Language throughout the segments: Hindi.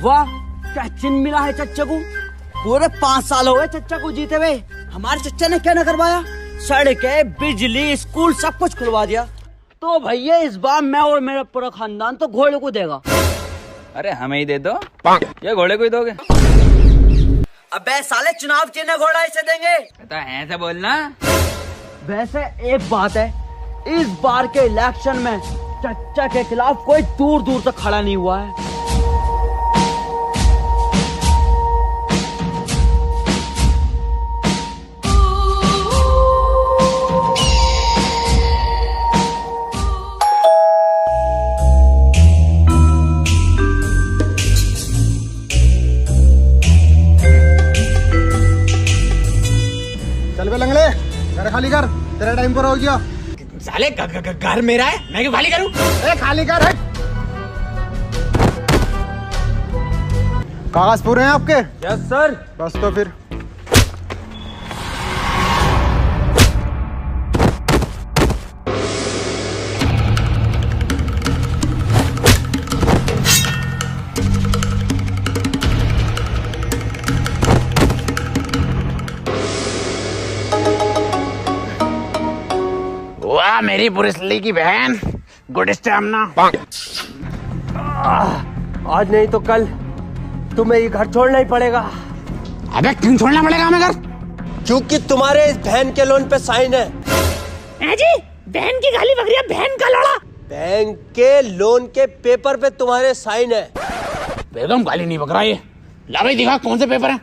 वाह, क्या चिन्ह मिला है चच्चा को। पूरे 5 साल हो गए चच्चा को जीते हुए, हमारे चच्चा ने क्या न करवाया। सड़कें, बिजली, स्कूल सब कुछ खुलवा दिया। तो भैया इस बार मैं और मेरा पूरा खानदान तो घोड़े को देगा। अरे हमें ही दे दो, या घोड़े को ही दोगे? अबे साले, चुनाव चिन्ह घोड़ा इसे देंगे। तो ऐसे बोलना। वैसे एक बात है, इस बार के इलेक्शन में चच्चा के खिलाफ कोई दूर दूर तक खड़ा नहीं हुआ है। चल बे लंगड़े, घर खाली कर, तेरा टाइम पर हो गया। साले घर मेरा है, मैं क्यों खाली करूं? खाली कर। कागज पूरे हैं आपके? Yes sir. बस तो फिर वाह मेरी पुलिस की बहन, गुड स्टैमिना। आज नहीं तो कल तुम्हें ये घर छोड़ना ही पड़ेगा। अबे क्यों छोड़ना पड़ेगा हमें घर? क्योंकि तुम्हारे इस बहन के लोन पे साइन है। जी बहन की गाली बकरिया, बहन का लौड़ा। बैंक के लोन के पेपर पे तुम्हारे साइन है। बेगम गाली नहीं बक रहा ये। ला भाई दिखा कौन से पेपर हैं।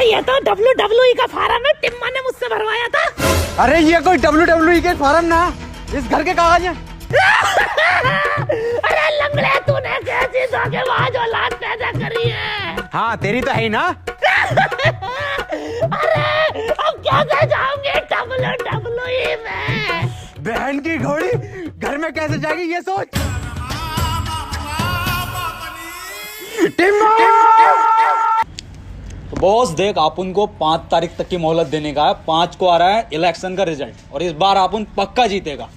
ये तो WWE का फार्म है, टिम्मा ने मुझसे भरवाया था। अरे ये कोई WWE के फार्म ना, इस घर के कागज हैं। अरे लंगड़े, तूने कैसी धोखेबाज औलाद पैदा करी है। हाँ तेरी तो है ही ना। अरे अब क्या कर जाओगे WWE में? बहन की घोड़ी घर में कैसे जाएगी ये सोच। तो बॉस देख, आप उनको 5 तारीख तक की मोहलत देने का है। 5 को आ रहा है इलेक्शन का रिजल्ट, और इस बार आप उन पक्का जीतेगा।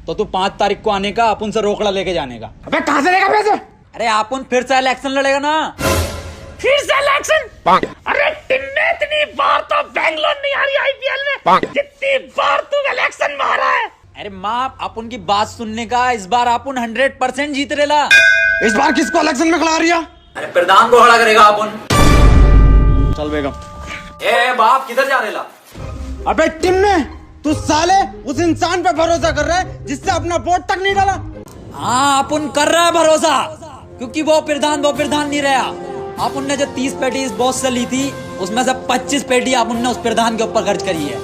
तो तू 5 तारीख को आने का, आप उनसे रोकड़ा लेके जाने का। अबे कहाँ से लेगा पैसे? अरे आप उन फिर से इलेक्शन लड़ेगा ना। फिर से इलेक्शन? अरे टिन्ने, इतनी बार तो बैंगलोर नहीं आ रही IPL में, जितनी बार तू इलेक्शन में आ रहा है। अरे माँ, आप उनकी बात सुनने का, इस बार आप उन 100% जीत रेला। इस बार किसको इलेक्शन में खड़ा रही है? अरे प्रधान को खड़ा करेगा आप उन। चल बेगम। ए बाप, किधर जा रेला? अबे टिम्मे, तू साले उस इंसान पे भरोसा कर रहा है जिससे अपना वोट तक नहीं डाला। हाँ, आप उन कर रहा है भरोसा, क्योंकि वो प्रधान नहीं रहा। आप उनने जो 30 पेटी इस बॉस से ली थी, उसमें से 25 पेटी आप उनने उस प्रधान के ऊपर खर्च करी है।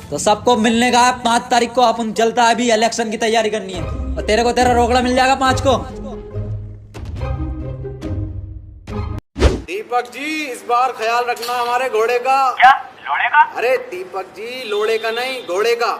तो सबको मिलने का 5 तारीख को आप उन चलता है, अभी इलेक्शन की तैयारी करनी है। और तेरे को तेरा रोकड़ा मिल जाएगा 5 को। दीपक जी, इस बार ख्याल रखना हमारे घोड़े का। क्या लोड़े का? अरे दीपक जी, लोड़े का नहीं, घोड़े का।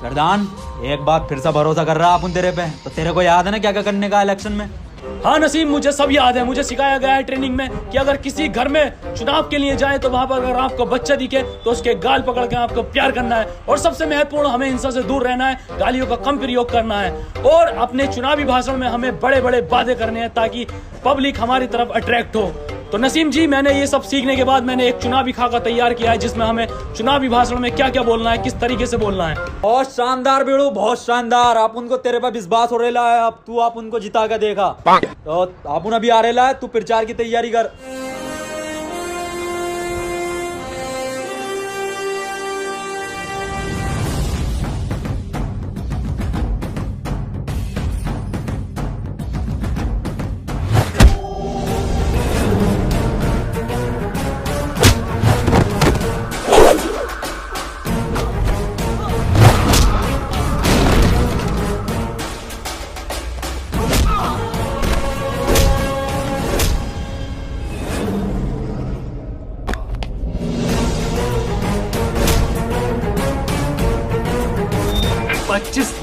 प्रधान, एक बात फिर से भरोसा कर रहा है अपन तेरे पे। तो तेरे को याद है ना क्या क्या करने का इलेक्शन में? हाँ नसीम, मुझे सब याद है। मुझे सिखाया गया है ट्रेनिंग में कि अगर किसी घर में चुनाव के लिए जाए तो वहां पर अगर आपको बच्चा दिखे तो उसके गाल पकड़ के आपको प्यार करना है। और सबसे महत्वपूर्ण, हमें हिंसा से दूर रहना है, गालियों का कम प्रयोग करना है, और अपने चुनावी भाषण में हमें बड़े बड़े वादे करने हैं ताकि पब्लिक हमारी तरफ अट्रैक्ट हो। तो नसीम जी, मैंने ये सब सीखने के बाद मैंने एक चुनावी खाका तैयार किया है, जिसमें हमें चुनावी भाषण में क्या क्या बोलना है, किस तरीके से बोलना है। बहुत शानदार बेड़ू, बहुत शानदार। आप उनको तेरे पे विश्वास हो रहा है। अब तू आप उनको जिता के देखा। तो आप अभी आ रहा है, तू प्रचार की तैयारी कर।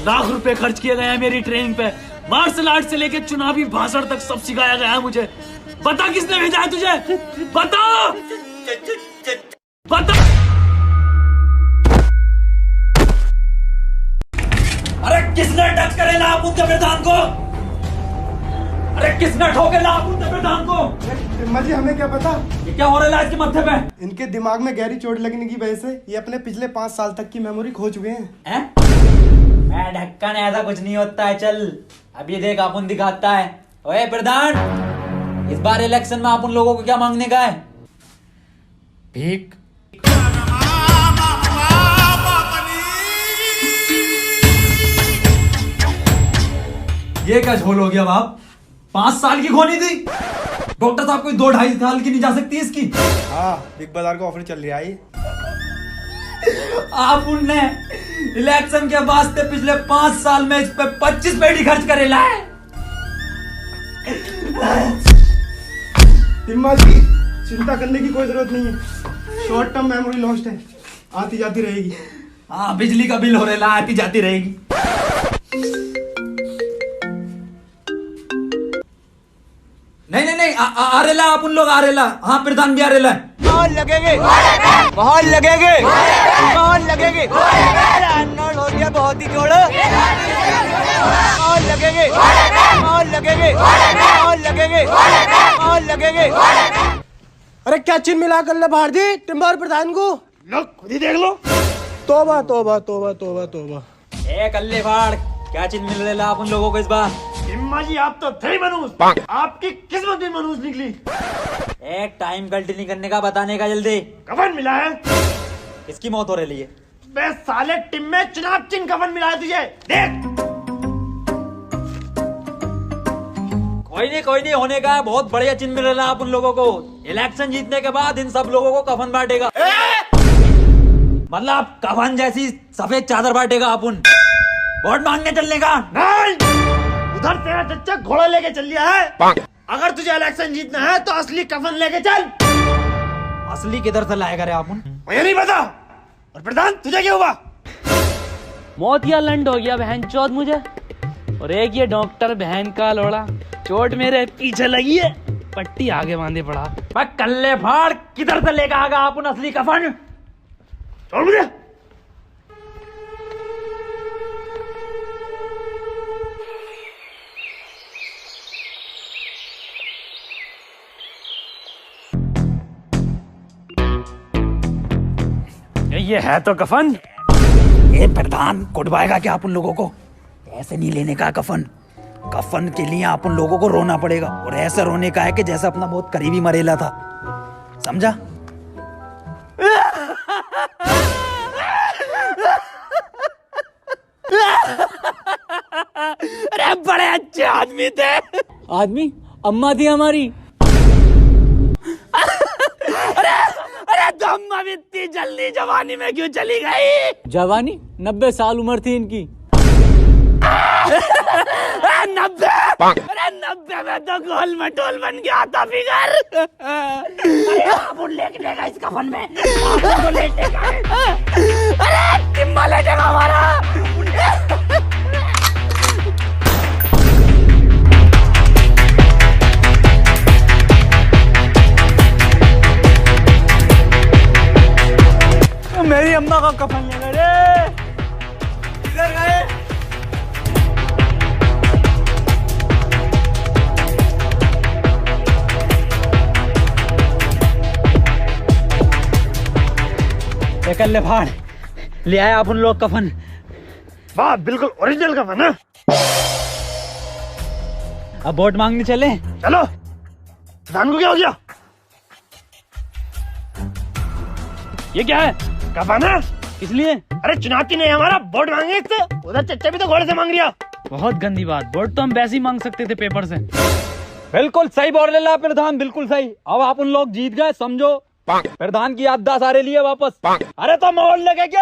लाख रुपए खर्च किए गए हैं मेरी ट्रेनिंग पे। मार्शल आर्ट से लेके चुनावी भाषण तक सब सिखाया गया है मुझे। बता किसने भेजा है तुझे? बता बता। अरे किसने टच करेला आप उनके प्रधान को? अरे किसने ठोकेला आप उनके प्रधान को? टिम्मा जी हमें क्या पता, ये क्या हो रहा है इसके माथे पे? इनके दिमाग में गहरी चोट लगने की वजह से ये अपने पिछले 5 साल तक की मेमोरी खो चुके हैं। मैं ढक्कन, ऐसा कुछ नहीं होता है। चल अब ये देख अपन दिखाता है। ओए प्रधान, इस बार इलेक्शन में आप उन लोगों को क्या मांगने का है? भीख। ये क्या झोल हो गया बाप? 5 साल की खोनी थी। डॉक्टर साहब कोई 2-2.5 साल की नहीं जा सकती इसकी। हाँ, बिग बाजार का ऑफर चल रहा है। आप उनने इलेक्शन के वास्ते पिछले 5 साल में इस पे 25 पेटी खर्च करेला है। टिम्मा जी चिंता करने की कोई जरूरत नहीं है, शॉर्ट टर्म मेमोरी लॉस्ट है, आती जाती रहेगी। हाँ, बिजली का बिल हो रहा है, आती जाती रहेगी। नहीं, आरेला आप उन लोग आरेला। हाँ, प्रधान भी आरेला है। बहुत लगेंगे, बहुत लगेंगे, बहुत लगेंगे। अनोल हो गया बहुत ही जोड़। बहुत लगेंगे, बहुत लगेंगे, बहुत लगेंगे, बहुत लगेंगे। अरे क्या चिन्ह मिला कर ले भारती टिम्मा और प्रधान को? लो खुद ही देख लो। तोबा तोबा तोबा तोबा तोबा। ए कल्ले फाड़, क्या चीज मिल रहा है आप उन लोगों को इस बार? टिम्मा जी आप तो थे मनूस, आपकी किस्मत भी मनूस निकली। एक टाइम गलती नहीं करने का, बताने का जल्दी। कफन मिला है। किसकी मौत हो रही है? बे साले टिम में चुनाव चिन्ह कफन मिला है तुझे, देख। कोई नहीं होने का है। बहुत बढ़िया चिन्ह मिल रहा है आप उन लोगों को। इलेक्शन जीतने के बाद इन सब लोगों को कफन बांटेगा। मतलब कफन जैसी सफेद चादर बांटेगा अपन। वोट मांगने चलने का नहीं, उधर तेरा चच्चा घोड़ा लेके चल लिया है। अगर तुझे इलेक्शन जीतना है तो असली कफन लेके चल। असली किधर से लाएगा रे अपन? मुझे नहीं पता। और प्रधान तुझे क्या हुआ? मौत या लंड हो गया बहन चौथ मुझे। और एक ये डॉक्टर बहन का लोड़ा, चोट मेरे पीछे लगी है, पट्टी आगे बांधे पड़ा। मैं कल्ले फाड़, किधर से लेकर आगा अपन असली कफन? छोड़ मुझे। ये है तो कफन। ये प्रधान कुटवाएगा क्या आप उन लोगों को? ऐसे नहीं लेने का कफन। कफन के लिए आप उन लोगों को रोना पड़ेगा, और ऐसा रोने का है कि जैसा अपना बहुत करीबी मरेला था। समझा? अरे बड़े अच्छे आदमी थे। आदमी अम्मा थी हमारी। अरे तो अम्मा भी इतनी जल्दी जवानी में क्यों चली गई? जवानी 90 साल उम्र थी इनकी। 90? अरे 90 में तो गोल मटोल बन गया था फिगर। अरे आप लेगा इस कफन में, आपको लेटेगा। अरे टिम्मा लेटेगा हमारा। मेरी अम्मा का कफन ले गए रे। किधर गए? कल ले फाड़, ले आए आप उन लोग कफन। वाह, बिल्कुल ओरिजिनल कफन है। अब वोट मांगने चले। चलो। प्रधान को क्या हो गया? ये क्या है? कफन है। किस लिए? अरे चुनाव की नहीं, हमारा वोट मांगे इससे। उधर चच्चा भी तो घोड़े से मांग रिया। बहुत गंदी बात। वोट तो हम वैसे ही मांग सकते थे पेपर से। बिल्कुल सही बोल रहे प्रधान, बिल्कुल सही। अब आप उन लोग जीत गए, समझो। प्रधान की याददाश्त आ रही है वापस। अरे तो मोहर लगेगी,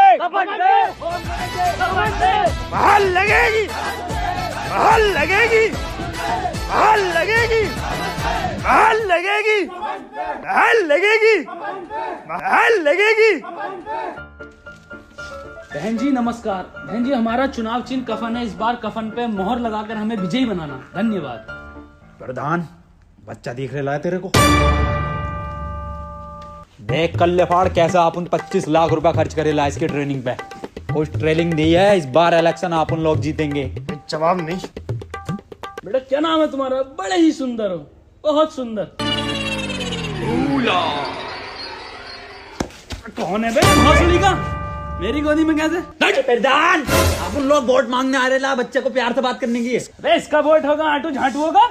महल लगेगी, महल लगेगी, महल लगेगी, महल लगेगी, महल लगेगी, महल लगेगी। बहन जी नमस्कार। बहन जी हमारा चुनाव चिन्ह कफन है, इस बार कफन पे मोहर लगाकर हमें विजयी बनाना। धन्यवाद। प्रधान बच्चा दिख रहा है तेरे को? देख कल्ले फाड़ कैसा अपन 25 लाख रुपया खर्च करेला इसकी ट्रेनिंग पे। कुछ ट्रेनिंग दी है, इस बार इलेक्शन अपन लोग जीतेंगे। जवाब नहीं। बेटा क्या नाम है तुम्हारा? बड़े ही सुंदर हो, बहुत सुंदर। कौन है बे? भोसड़ी का मेरी गोदी में कैसे? प्रधान अपन लोग वोट मांगने आ रहे ला, बच्चे को प्यार से बात करने की। अबे इसका वोट होगा आटू झाटू होगा?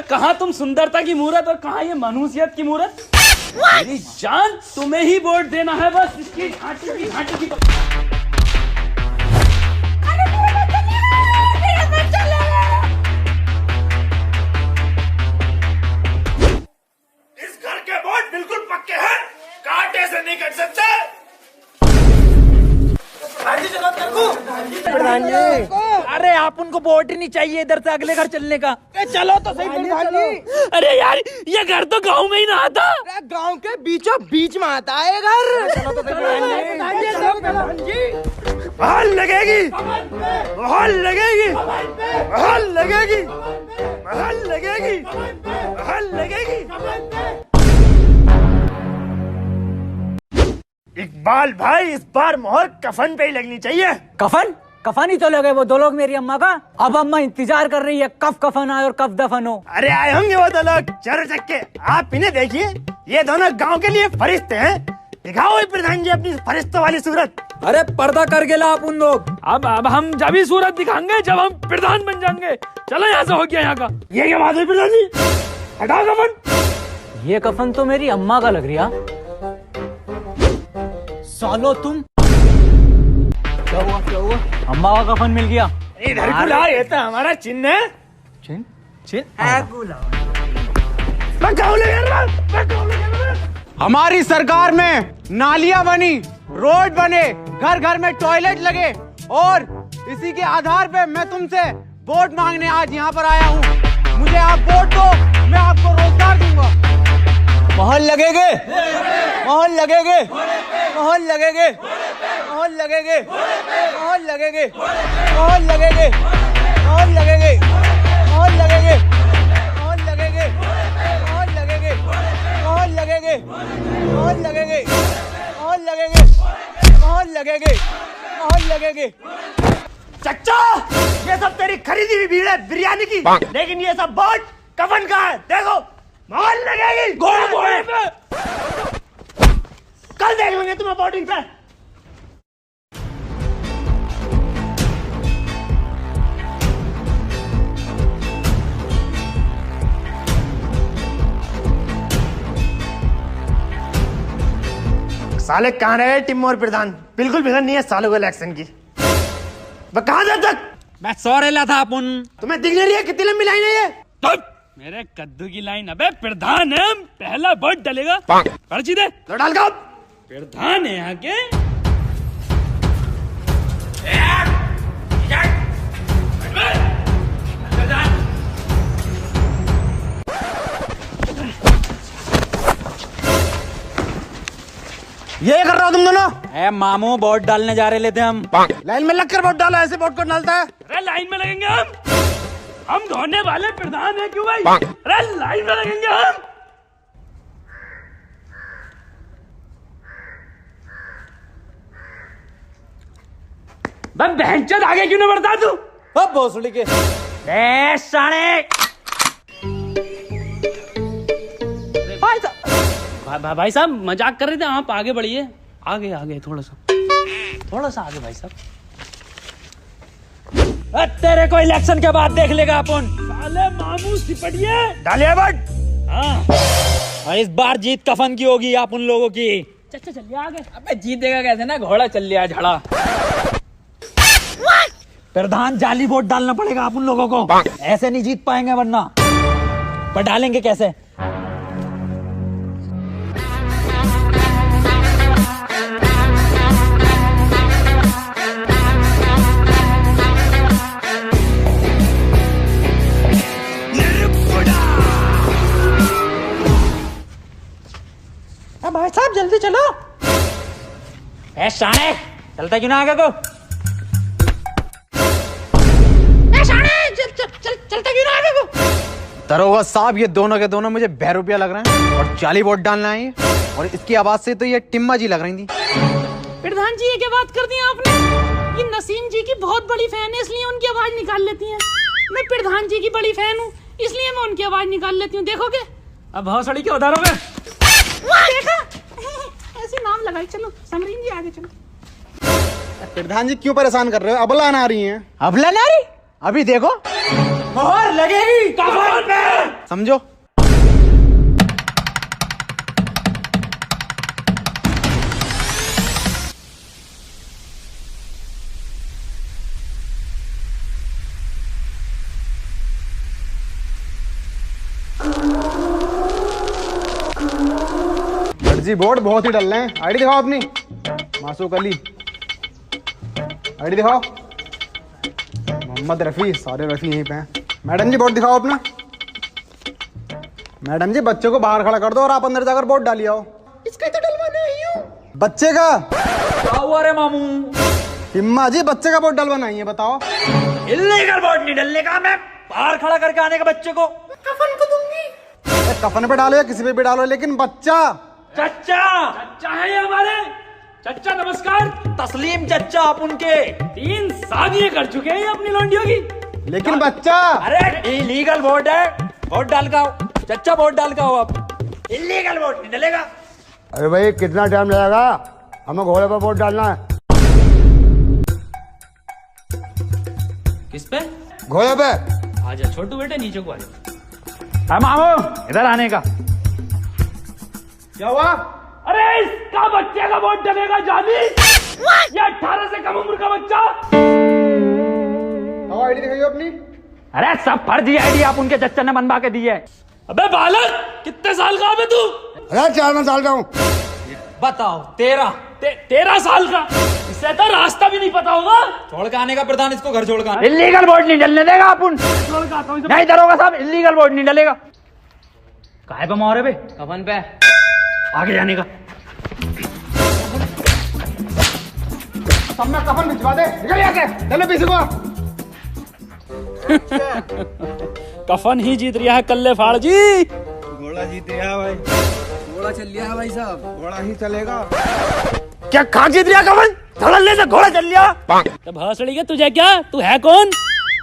कहाँ तुम सुंदरता की मूरत और कहाँ ये मनुष्यत की मूरत? मेरी जान तुम्हें ही वोट देना है, बस इसकी झाटू की झाटू की। इस घर के वोट बिल्कुल पक्के हैं, कांटे से नहीं कट सकते। प्रधान जी अरे आप उनको वोट ही नहीं चाहिए इधर से अगले घर चलने का। चलो तो सही प्रधान जी। अरे यार ये घर तो गांव में ही ना आता। गांव के बीचों बीच में आता है घर। चलो तो सही प्रधान जी। बहाल लगेगी, बहाल लगेगी, बहाल लगेगी, बहाल लगेगी, बहाल लगेगी। इकबाल भाई इस बार मोहर कफन पे ही लगनी चाहिए। कफन कफन ही तो लगे वो दो लोग मेरी अम्मा का। अब अम्मा इंतजार कर रही है कब कफन आए और कब दफन हो। अरे आए होंगे वो दो लोग चर चक्के। आप इन्हें देखिए, ये दोनों गांव के लिए फरिश्ते हैं। दिखाओ ये प्रधान जी अपनी फरिश्तों वाली सूरत। अरे पर्दा कर गेला अपन लोग। अब हम जब ही सूरत दिखाएंगे जब हम प्रधान बन जाएंगे। चलो यहाँ से हो गया यहाँ का। ये क्या बात है प्रधान जी? हटाओ कफन। ये कफन तो मेरी अम्मा का लग रहा। सालो तुम क्या हुआ क्या हुआ? अम्मा का कफन मिल गया। इधर को लाओ, ये तो हमारा चिन्ह है। चिन चिन मैं गाँव ले रहा हूँ। हमारी सरकार में नालियां बनी, रोड बने, घर घर में टॉयलेट लगे और इसी के आधार पे मैं तुमसे वोट मांगने आज यहाँ पर आया हूँ। मुझे आप वोट दो, मैं आपको रोजगार दूंगा। मोहर लगेगे, मोहर लगेगे, मोहर लगेगे, मोहर लगेगे, मोहर लगेगे, मोहर लगेगे, मोहर लगेगे, मोहर लगेगे, मोहर लगेगे, मोहर लगेगे, मोहर लगेगे, मोहर लगेगे, मोहर लगेगे, मोहर लगेगे, मोहर लगेगे। चच्चा ये सब तेरी खरीदी हुई भीड़ है बिरयानी की, लेकिन ये सब वोट कफन का है। देखो मोहर लगेगी। कल देख लेंगे तुम्हें वोटिंग पे। साले कहाँ रहे टिम और प्रधान? बिल्कुल फिक्र नहीं है सालों को इलेक्शन की। वह कहाँ जब तक? मैं सो रहा था अपन। तुम्हें दिख नहीं रही है कितनी लंबी लाइन है ये? मेरे कद्दू की लाइन। अबे प्रधान है, पहला वोट डलेगा। पर्ची दे। तो डाल का प्रधान है यहाँ के। ये कर रहा हो तुम दोनों? ए मामू वोट डालने जा रहे थे हम। लाइन में लगकर वोट डाला, ऐसे वोट को डालता है? अरे लाइन में लगेंगे हम धोने वाले प्रधान है क्यों भाई? अरे लाइन में लगेंगे हम। बहनचोद आगे क्यों नहीं बढ़ता तू? अब भोसड़ी के साले भाई साहब मजाक कर रहे थे, आप आगे बढ़िए। आगे आगे थोड़ा सा आगे भाई साहब। तेरे को इलेक्शन के बाद देख लेगा अपन। साले मामू सिपटिए। डालिए वोट। हाँ और इस बार जीत कफन की होगी आप उन लोगों की। चचा चलिए आगे। अबे जीतेगा कैसे ना, घोड़ा चल लिया झड़ा। प्रधान जाली वोट डालना पड़ेगा आप उन लोगों को, ऐसे नहीं जीत पाएंगे वरना। पर डालेंगे कैसे? भाई साहब जल्दी चलो। ए साले चलता क्यों ना आगे को? चलता क्यों ना आगे को? दरोगा साहब, ये दोनों के दोनों मुझे बहरूपिया लग रहे हैं और जाली वोट डालना है ये। और इसकी आवाज से तो ये टिम्मा जी लग रही थी। प्रधान जी, ये क्या बात कर दी आपने? ये नसीम जी की बहुत बड़ी फैन है, इसलिए उनकी आवाज निकाल लेती हैं। मैं प्रधान जी की बड़ी फैन हूँ, इसलिए मैं उनकी आवाज निकाल लेती हूँ। देखोगे? अब भौसड़ी के उधारों में देखा? ऐसे नाम लगाई। चलो समरीन जी, आगे चलो। प्रधान जी क्यों परेशान कर रहे हो? अबला ना रही हैं। अबला ना रही? अभी देखो मोहर लगेगी कफन पे, समझो। जी बोर्ड बहुत ही डल रहे हैं। आईडी दिखाओ अपनी। मासूक अली, आईडी दिखाओ। मोहम्मद रफी, सारे रफी यहीं पे हैं। मैडम जी बोर्ड दिखाओ अपना। मैडम जी बच्चे को बाहर खड़ा कर दो और आप अंदर जाकर बोर्ड डालिए आओ। इसका तो डलवाना ही हूँ। बच्चे का क्या हुआ रे मामू? हिम्मा जी बच्चे का बोर्ड डलवाना ही है, बताओ। इल्लीगल बोर्ड नहीं डलने का, मैं बाहर खड़ा करके आने का बच्चे को। कफन को दूंगी। कफन पे डालो या किसी पे भी डालो, लेकिन बच्चा। चच्चा है ये हमारे चच्चा। नमस्कार। तस्लीम चच्चा आप उनके 3 शादियां कर चुके हैं ये अपनी लौंडियों की। लेकिन बच्चा। अरे इलीगल वोट है, वोट डाल का आओ चच्चा, वोट डाल का आओ आप। इलीगल वोट नहीं डलेगा। अरे भाई कितना टाइम लगेगा? हमें घोड़े पर वोट डालना है। किस पे? घोड़े पे। आजा छोटू बेटे, नीचे को आजा। हाँ मामू, इधर आने का। क्या हुआ? अरे इसका बच्चे का वोट डलेगा जाली। ये 18 से कम उम्र का बच्चा। आईडी दिखाइए अपनी। अरे सब फर्जी आईडी आप उनके चच्चा ने बनवा के दी है। अबे बालक, कितने साल का है तू? अरे 4 साल का हूँ। बताओ 13। 13 साल का? इससे तो रास्ता भी नहीं पता होगा। छोड़ के आने का प्रधान, इसको घर छोड़ के आने। इलीगल वोट नहीं डलने देगा अपन। छोड़ के आता हूँ। नहीं दरोगा साहब, इलीगल वोट नहीं डलेगा। काहे पे मोहरे पे? कफन पे आगे जाने का। सब में कफन भिजवा दे, निकल यहाँ से। चलो पीछे को। कफन ही जीत रहा है कल्ले फाड़ जी। घोड़ा जीत गया भाई। घोड़ा चल लिया है भाई साहब, घोड़ा ही चलेगा। क्या कहाँ जीत रहा कफन? धड़ल्ले से घोड़ा चल लिया। तो भौसड़ी के तुझे क्या? तू है कौन?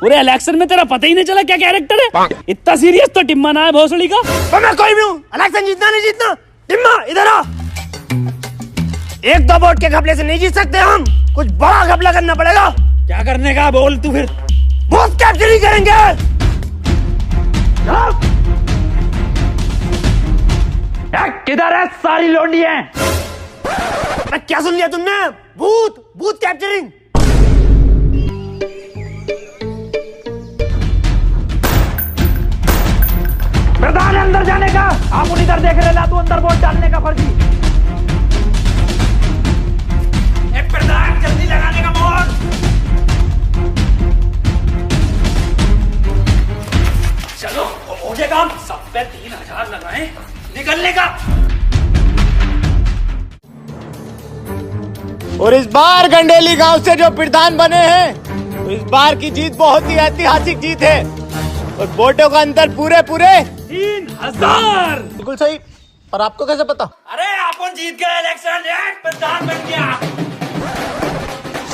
पूरे इलेक्शन में तेरा पता ही नहीं चला क्या कैरेक्टर है? इतना सीरियस तो टिम्मा ना है भौसड़ी का। तो मैं कोई भी हूँ, इलेक्शन जीतना नहीं जीतना। टिम्मा इधर आ। 1-2 वोट के घपले से नहीं जीत सकते हम, कुछ बड़ा घपला करना पड़ेगा। क्या करने का बोल तू फिर? बूथ कैप्चरिंग करेंगे। किधर है सारी लोंडी है? क्या सुन लिया तुमने? Booth capturing. प्रधान अंदर जाने का, आप उन इधर देख रहे ना, तू अंदर वोट डालने का फर्जी। प्रधान जल्दी लगाने का मोहर। चलो हो गया काम। सब पे 3000 लगाए, निकलने का। और इस बार गंडेली गांव से जो प्रधान बने हैं, तो इस बार की जीत बहुत ही ऐतिहासिक जीत है। और वोटों का अंतर पूरे 3000। बिल्कुल सही। पर आपको कैसे पता? अरे अपन जीत गए इलेक्शन, प्रधान बन गया।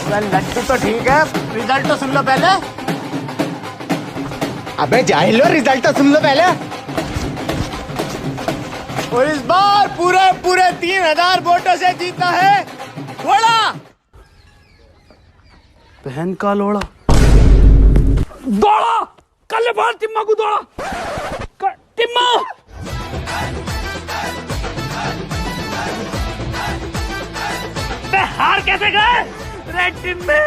लड्डू तो ठीक है, रिजल्ट तो सुन लो पहले। अबे जाहिल हो, रिजल्ट तो सुन लो पहले। और इस बार पूरे 3000 वोटों से जीता है घोड़ा। बहन का लोड़ा। दौड़ा कल बार टिम्मा को दौड़ा। टिम्मा हार कैसे गए? रे टिम्मे,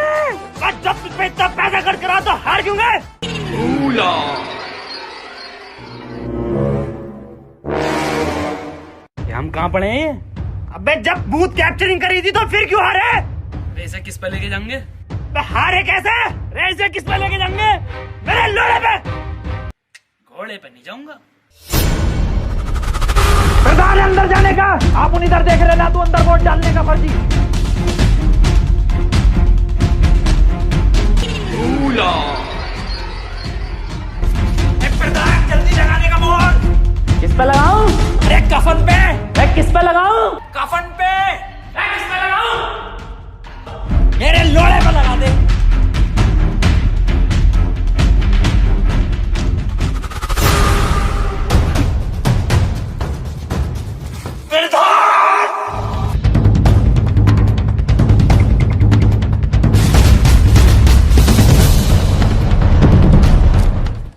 जब तुझ पे इतना पैसा खर्च करा तो हार क्यों गए? हम कहाँ पड़े हैं? अबे जब बूथ कैप्चरिंग करी थी तो फिर क्यों हारे? पैसे किस पे लेके जाएंगे? हारे कैसे? रेसे किस पे लेके जाएंगे? मेरे लोड़े पे। घोड़े पे नहीं जाऊंगा। प्रधान अंदर जाने का, आप उन इधर देख रहे ना, तू अंदर वोट डालने का फर्जी। फूला। प्रधान जल्दी लगाने का बोल। किस पे लगाऊं? अरे कफन पे। मैं किस पे लगाऊं? कफन पे। मैं किस पे लगाऊं? मेरे लोड़े पे लगा दे।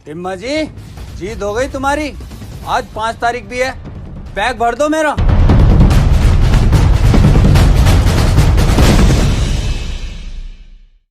टिम्मा जी, जीत हो गई तुम्हारी। आज 5 तारीख भी है, बैग भर दो मेरा।